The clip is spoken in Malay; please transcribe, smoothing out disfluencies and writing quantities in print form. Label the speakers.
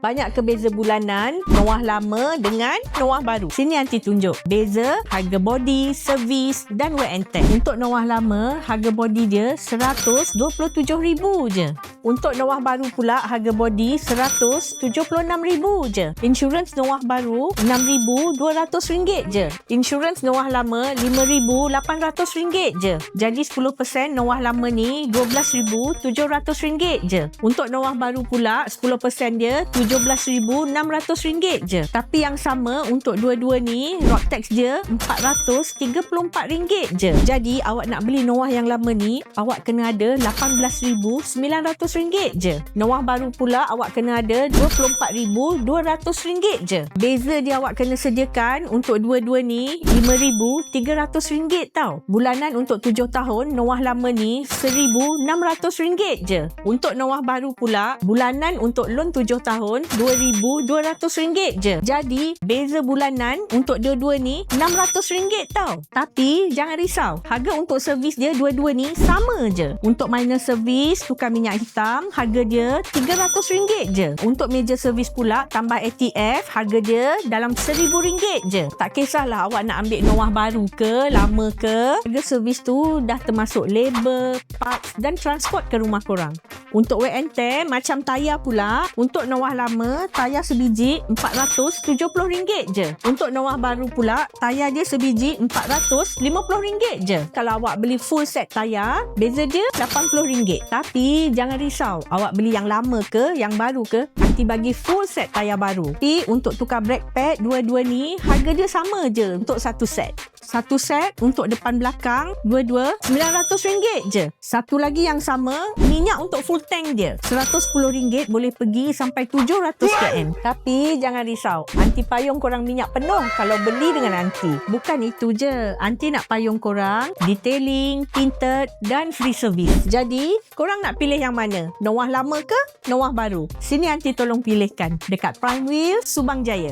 Speaker 1: Banyak ke beza bulanan Noah lama dengan Noah baru? Sini Aunty tunjuk. Beza harga body, servis dan wear and tear. Untuk Noah lama, harga body dia RM127,000 je. Untuk Noah baru pula, harga body RM176,000 je. Insurans Noah baru RM6,200 je. Insurans Noah lama RM5,800 je. Jadi 10% Noah lama ni RM12,700 je. Untuk Noah baru pula, 10% dia RM17,600 je. Tapi yang sama untuk dua-dua ni, road tax dia RM434 je. Jadi awak nak beli Noah yang lama ni, awak kena ada RM18,900 je. Noah baru pula awak kena ada RM24,200 je. Beza dia awak kena sediakan untuk dua-dua ni RM5,300 tau. Bulanan untuk 7 tahun Noah lama ni RM1,600 je. Untuk Noah baru pula, bulanan untuk loan 7 tahun RM2,200 je. Jadi beza bulanan untuk dua-dua ni RM600 tau. Tapi jangan risau, harga untuk servis dia dua-dua ni sama je. Untuk minor servis, tukar minyak hitam, harga dia RM300 je. Untuk meja servis pula, tambah ATF, harga dia dalam RM1,000 je. Tak kisahlah awak nak ambil Noah baru ke, lama ke, harga servis tu dah termasuk label, parts dan transport ke rumah korang. Untuk wear and tear, macam tayar pula, untuk Noah lama, tayar sebiji RM470 je. Untuk Noah baru pula, tayar dia sebiji RM450 je. Kalau awak beli full set tayar, beza dia RM80. Tapi jangan risau, awak beli yang lama ke, yang baru ke, Aunty bagi full set tayar baru. Tapi untuk tukar brake pad, dua-dua ni harga dia sama je untuk satu set. Satu set untuk depan belakang, dua-dua RM900 je. Satu lagi yang sama, minyak untuk full tank dia RM110 boleh pergi sampai 700 km. Tapi jangan risau, Aunty payung korang minyak penuh kalau beli dengan Aunty. Bukan itu je, Aunty nak payung korang detailing, tinted dan free service. Jadi korang nak pilih yang mana? Noah lama ke Noah baru? Sini Aunty tolong pilihkan dekat Prime Wheel, Subang Jaya.